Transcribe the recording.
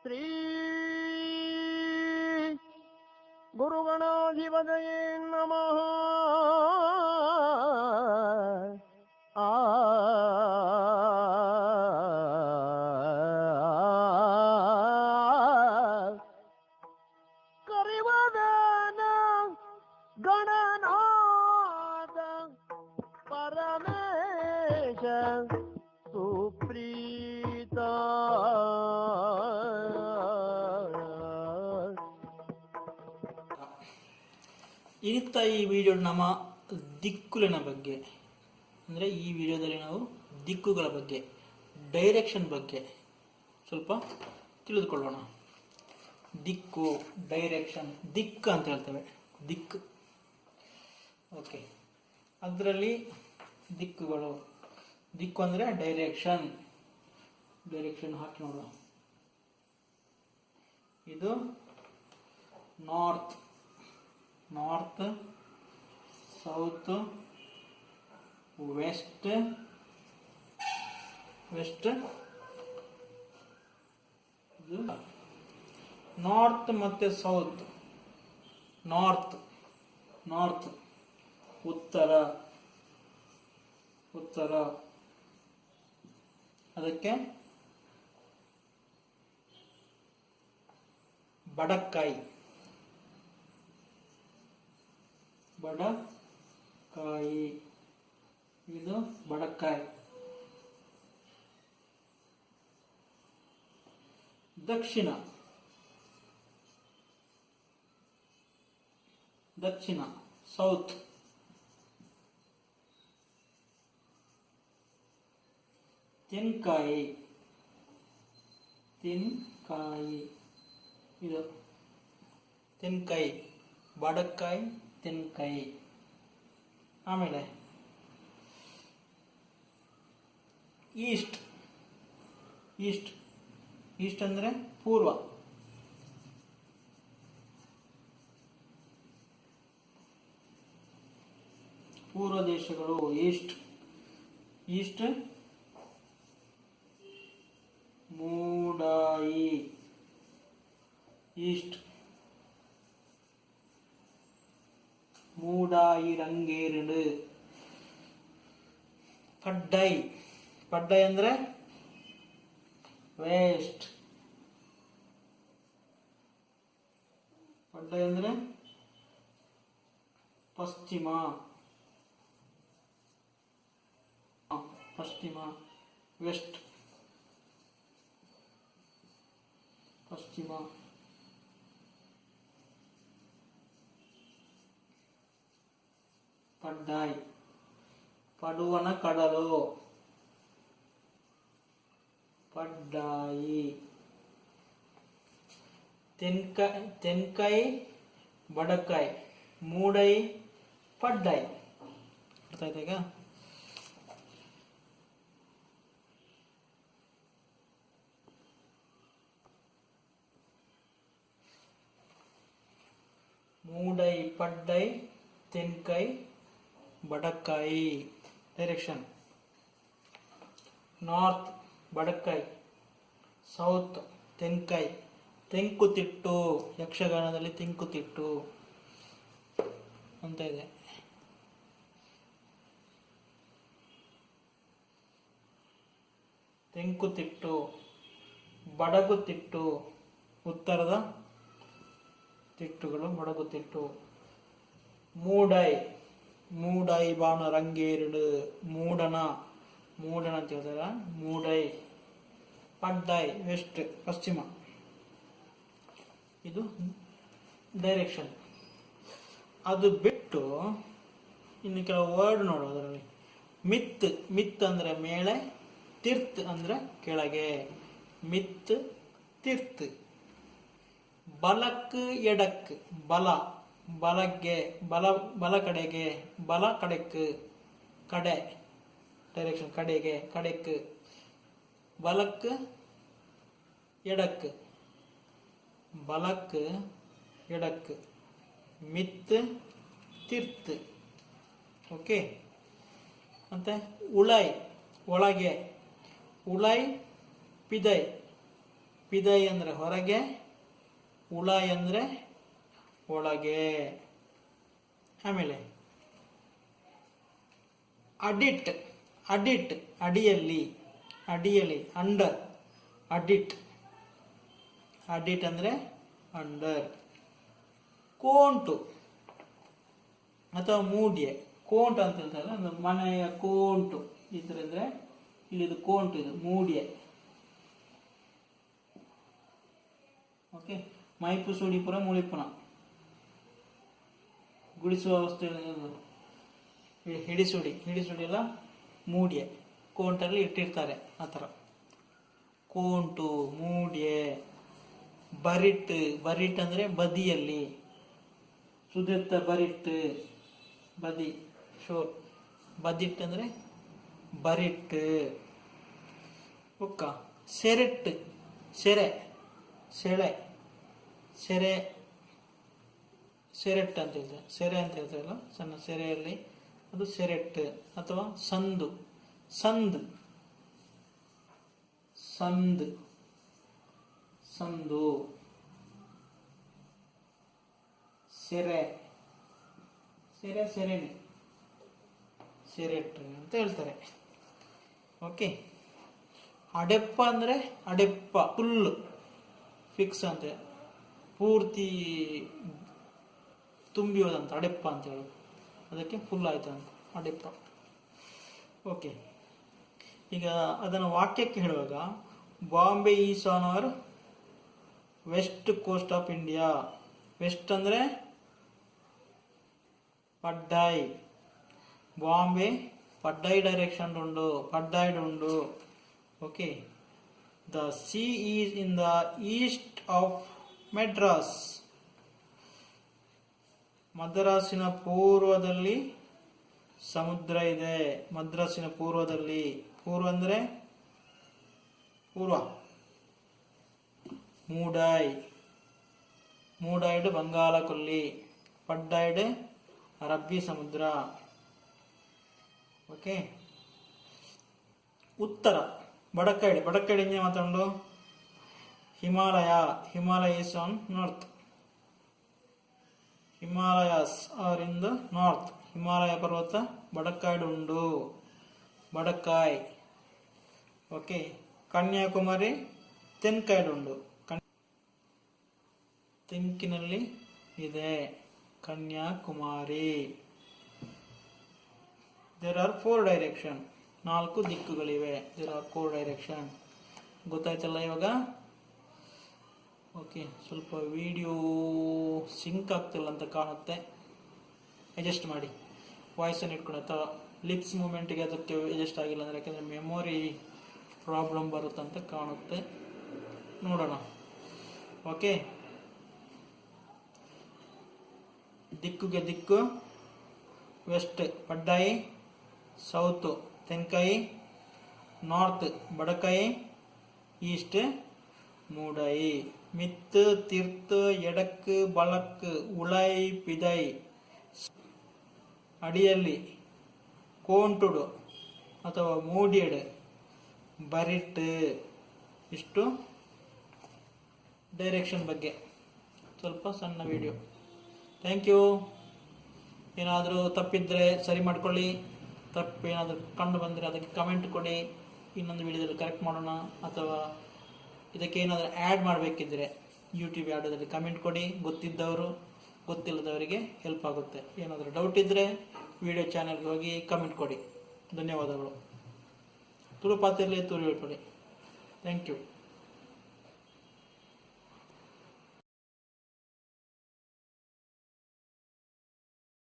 ಶ್ರೀ ಗುರುಗಣಾಧಿಪತಯೇ ನಮಃ. ಕರಿವದನ ಗಣನಾಥ ಪರಮೇಶ ಸುಪ್ರೀತ. ಇನಿತ್ತ ಈ ವಿಡಿಯೋ ನಮ್ಮ ದಿಕ್ಕುಲಿನ ಬಗ್ಗೆ, ಅಂದರೆ ಈ ವಿಡಿಯೋದಲ್ಲಿ ನಾವು ದಿಕ್ಕುಗಳ ಬಗ್ಗೆ, ಡೈರೆಕ್ಷನ್ ಬಗ್ಗೆ ಸ್ವಲ್ಪ ತಿಳಿದುಕೊಳ್ಳೋಣ. ದಿಕ್ಕು, ಡೈರೆಕ್ಷನ್, ದಿಕ್ಕು ಅಂತ ಹೇಳ್ತೇವೆ. ದಿಕ್ಕು, ಓಕೆ. ಅದರಲ್ಲಿ ದಿಕ್ಕುಗಳು, ದಿಕ್ಕು ಅಂದರೆ ಡೈರೆಕ್ಷನ್. ಡೈರೆಕ್ಷನ್ ಹಾಕಿ ನೋಡುವ. ಇದು north, north, south, west, west. ಇದು ನಾರ್ತ್ ಮತ್ತೆ ಸೌತ್. ನಾರ್ತ್, ನಾರ್ತ್, ಉತ್ತರ, ಉತ್ತರ. ಅದಕ್ಕೆ ಬಡಕ್ಕಾಯಿ, ಬಡಕಾಯಿ. ಇದು ಬಡಕಾಯಿ. ದಕ್ಷಿಣ, ದಕ್ಷಿಣ, ಸೌತ್. ತೆನ್ಕಾಯಿ, ತೆನ್ಕಾಯಿ. ಇದು ತೆನ್ಕಾಯಿ, ಬಡಕಾಯಿ, ತೆನ್ಕಾಯಿ. ಆಮೇಲೆ ಈಸ್ಟ್, ಈಸ್ಟ್, ಈಸ್ಟ್ ಅಂದರೆ ಪೂರ್ವ. ಪೂರ್ವ ದೇಶಗಳು ಈಸ್ಟ್. ಈಸ್ಟ್ ಮೂಡಾಯಿ, ಈಸ್ಟ್ ಮೂಡಾಯಿ ರಂಗೇರಡು. ಪಡ್ಡೈ, ಪಡ್ಡೈ ಅಂದ್ರೆ ವೆಸ್ಟ್. ಪಡ್ಡೈ ಅಂದ್ರೆ ಪಶ್ಚಿಮ, ಪಶ್ಚಿಮ. ವೆಸ್ಟ್ ಪಶ್ಚಿಮ. ಪಡ್ಡಾಯ್, ಪಡುವನ ಕಡಲು, ಪಡ್ಡಾಯಿ. ತೆನ್ಕಾಯಿ, ತೆನ್ಕಾಯಿ, ಬಡಕಾಯಿ, ಮೂಡೈ, ಪಡ್ಡಾಯಿ. ಅರ್ಥ ಆಯ್ತಾ ಈಗ? ಮೂಡೈ, ಪಡ್ಡೈ, ತೆನ್ಕಾಯಿ, ಬಡಕಾಯಿ. ಡೈರೆಕ್ಷನ್: ನಾರ್ತ್ ಬಡಕಾಯಿ, ಸೌತ್ ತೆನ್ಕಾಯಿ. ತೆಂಕುತಿಟ್ಟು, ಯಕ್ಷಗಾನದಲ್ಲಿ ತೆಂಕುತಿಟ್ಟು ಅಂತ ಇದೆ. ತೆಂಕುತಿಟ್ಟು, ಬಡಗುತಿಟ್ಟು, ಉತ್ತರದ ತಿಟ್ಟುಗಳು, ಬಡಗುತಿಟ್ಟು. ಮೂಡೈ, ಮೂಡೈ ಬಾಣ ರಂಗೇರಡು, ಮೂಡನ, ಮೂಡನ ಅಂತ ಹೇಳ್ತಾರ, ಮೂಡೈ. ಪಡ್ಡೈ, ವೆಸ್ಟ್ ಪಶ್ಚಿಮ. ಇದು ಡೈರೆಕ್ಷನ್. ಅದು ಬಿಟ್ಟು ಇನ್ನು ಕೆಲವು ವರ್ಡ್ ನೋಡು ಅದರಲ್ಲಿ. ಮಿತ್, ಮಿತ್ ಅಂದ್ರೆ ಮೇಲೆ, ತೀರ್ತ್ ಅಂದ್ರೆ ಕೆಳಗೆ. ಮಿತ್, ತೀರ್ತ್. ಬಲಕ್, ಎಡಕ್, ಬಲ, ಬಲಗ್ಗೆ, ಬಲ, ಬಲ ಕಡೆಗೆ, ಬಲ ಕಡೆಕ್, ಕಡೆ. ಡೈರೆಕ್ಷನ್ ಕಡೆಗೆ, ಕಡೆಕ್. ಬಲಕ್, ಎಡಕ್, ಬಲಕ್, ಎಡಕ್. ಮಿತ್, ತೀರ್ತ್. ಓಕೆ. ಮತ್ತೆ ಉಳೈ, ಒಳಗೆ. ಉಳೈ, ಪಿದೈ, ಪಿದೈ ಅಂದರೆ ಹೊರಗೆ, ಉಳೈ ಅಂದರೆ ಒಳಗೆ. ಆಮೇಲೆ ಅಡಿಟ್, ಅಡಿಟ್ ಅಡಿಯಲ್ಲಿ, ಅಡಿಯಲ್ಲಿ ಅಂಡರ್, ಅಡಿಟ್, ಅಡಿಟ್ ಅಂದರೆ ಅಂಡರ್. ಕೋಂಟು ಅಥವಾ ಮೂಡ್ಯೆ, ಕೋಂಟು ಅಂತ ಹೇಳ್ತಾರಲ್ಲ, ಒಂದು ಮನೆಯ ಕೋಂಟು ಈ ಥರ ಇದ್ರೆ ಇಲ್ಲಿದು ಕೋಂಟು, ಇದು ಮೂಡ್ಯೆ. ಓಕೆ, ಮೈಪು ಸುಡಿಪುರ ಮುಳಿಪುನ ಗುಡಿಸುವ ಅವಸ್ಥೆ, ಹಿಡಿಸುಡಿ, ಹಿಡಿಸುಡಿ ಎಲ್ಲ ಮೂಡ್ಯೆ, ಕೋಂಟಲ್ಲಿ ಇಟ್ಟಿರ್ತಾರೆ ಆ ಥರ. ಕೋಂಟು, ಮೂಡ್ಯೆ. ಬರಿಟ್, ಬರಿಟ್ ಅಂದರೆ ಬದಿಯಲ್ಲಿ, ಸುದೆತ್ತ ಬರಿಟ್, ಬದಿ, ಶೋರ್. ಬದಿಟ್ ಅಂದರೆ ಬರಿಟ್. ಒಕ್ಕ ಸೆರೆಟ್, ಸೆರೆ, ಸೆಳೆ, ಸೆರೆ, ಸೆರೆಟ್ ಅಂತ ಹೇಳ್ತಾರೆ, ಸೆರೆ ಅಂತ ಹೇಳ್ತಾರಲ್ಲ ಸಣ್ಣ ಸೆರೆಯಲ್ಲಿ, ಅದು ಸೆರೆಟ್. ಅಥವಾ ಸಂದು, ಸಂದ್, ಸಂದ್, ಸಂದು. ಸೆರೆ, ಸೆರೆ, ಸೆರೆನೆ, ಸೆರೆಟ್ ಅಂತ ಹೇಳ್ತಾರೆ. ಓಕೆ. ಅಡೆಪ್ಪ ಅಂದರೆ ಅಡೆಪ್ಪ, ಫುಲ್ ಫಿಕ್ಸ್ ಅಂತ, ಪೂರ್ತಿ ತುಂಬಿ ಹೋದಂತ ಅಡೆಪ್ಪ ಅಂತ ಹೇಳೋದು, ಅದಕ್ಕೆ ಫುಲ್ ಆಯ್ತು ಅಂತ ಅಡೆಪ್ಪ. ಓಕೆ, ಈಗ ಅದನ್ನು ವಾಕ್ಯಕ್ಕೆ ಹೇಳುವಾಗ, Bombay is on our west coast of India. West ಅಂದರೆ ಪಡ್ಡಾಯ್, ಬಾಂಬೆ ಪಡ್ಡಾಯ್ ಡೈರೆಕ್ಷನ್ ಉಂಡು, ಪಡ್ಡಾಯ್ಡ್ ಉಂಡು. Okay. The sea is in the east of Madras. ಮದ್ರಾಸಿನ ಪೂರ್ವದಲ್ಲಿ ಸಮುದ್ರ ಇದೆ. ಮದ್ರಾಸಿನ ಪೂರ್ವದಲ್ಲಿ, ಪೂರ್ವ ಅಂದರೆ ಪೂರ್ವ. ಮೂಡಾಯ್, ಮೂಡಾಯ್ಡ್ ಬಂಗಾಳ ಕೊಲ್ಲಿ, ಪಡ್ಡಾಯ್ಡ್ ಅರಬ್ಬಿ ಸಮುದ್ರ. ಓಕೆ. ಉತ್ತರ ಬಡಕೈಡ್, ಬಡಕೈಡ್ ಇಂಜೆ ಮಾತಾಡು Himalaya, Himalaya is on north, Himalayas are in the north. Himalaya ಪರ್ವತ ಬಡಕಾಯ್ಡ್ ಉಂಡು, ಬಡಕಾಯ್. ಓಕೆ. ಕನ್ಯಾಕುಮಾರಿ ತೆನ್ಕಾಯ್ಡ್ ಉಂಡು, ತೆಂಕಿನಲ್ಲಿ ಇದೆ ಕನ್ಯಾಕುಮಾರಿ. ದೇರ್ ಆರ್ 4 ಡೈರೆಕ್ಷನ್, 4 ದಿಕ್ಕುಗಳಿವೆ. There are 4 direction. ಗೊತ್ತಾಯ್ತಲ್ಲ ಇವಾಗ? ಓಕೆ. ಸ್ವಲ್ಪ ವಿಡಿಯೋ ಸಿಂಕ್ ಆಗ್ತಿಲ್ಲ ಅಂತ ಕಾಣುತ್ತೆ, ಅಡ್ಜಸ್ಟ್ ಮಾಡಿ. ವಾಯ್ಸನ್ನು ಇಟ್ಕೊಂಡು, ಅಥವಾ ಲಿಪ್ಸ್ ಮೂಮೆಂಟಿಗೆ ಅದಕ್ಕೆ ಅಡ್ಜಸ್ಟ್ ಆಗಿಲ್ಲ ಅಂದರೆ, ಯಾಕೆಂದರೆ ಮೆಮೊರಿ ಪ್ರಾಬ್ಲಮ್ ಬರುತ್ತಂತ ಕಾಣುತ್ತೆ. ನೋಡೋಣ. ಓಕೆ. ದಿಕ್ಕುಗೆ ದಿಕ್ಕು ವೆಸ್ಟ್ ಪಡ್ಡಾಯಿ, ಸೌತ್ ತೆಂಕಾಯಿ, ನಾರ್ತ್ ಬಡಕಾಯಿ, ಈಸ್ಟ್ ಮೂಡಾಯಿ. ಮಿತ್ತು ತಿರ್ತು ಎಡಕ್ಕೆ ಬಳಕ್ಕೆ ಉಳೈ ಪಿದೈ. ಅಡಿಯಲ್ಲಿ ಕೋಂಟುಡು ಅಥವಾ ಮೂಡಿಯಡ್, ಬರಿಟ್. ಇಷ್ಟು ಡೈರೆಕ್ಷನ್ ಬಗ್ಗೆ ಸ್ವಲ್ಪ ಸಣ್ಣ ವಿಡಿಯೋ. Thank you. ಏನಾದರೂ ತಪ್ಪಿದ್ರೆ ಸರಿ ಮಾಡ್ಕೊಳ್ಳಿ. ತಪ್ಪೇನಾದರೂ ಕಂಡು ಬಂದರೆ ಅದಕ್ಕೆ ಕಮೆಂಟ್ ಕೊಡಿ, ಇನ್ನೊಂದು ವಿಡಿಯೋದಲ್ಲಿ ಕರೆಕ್ಟ್ ಮಾಡೋಣ. ಅಥವಾ ಇದಕ್ಕೆ ಏನಾದರೂ ಆ್ಯಡ್ ಮಾಡಬೇಕಿದ್ರೆ ಯೂಟ್ಯೂಬ್ ಆ್ಯಡೋದಲ್ಲಿ ಕಮೆಂಟ್ ಕೊಡಿ. ಗೊತ್ತಿದ್ದವರು ಗೊತ್ತಿಲ್ಲದವರಿಗೆ ಹೆಲ್ಪ್ ಆಗುತ್ತೆ. ಏನಾದರೂ ಡೌಟ್ ಇದ್ದರೆ ವಿಡಿಯೋ ಚಾನೆಲ್ಗೆ ಹೋಗಿ ಕಮೆಂಟ್ ಕೊಡಿ. ಧನ್ಯವಾದಗಳು. ತುಳು ಪಾತ್ರೆಯಲ್ಲಿ ತುಳು ಹೇಳ್ಕೊಡಿ. Thank you.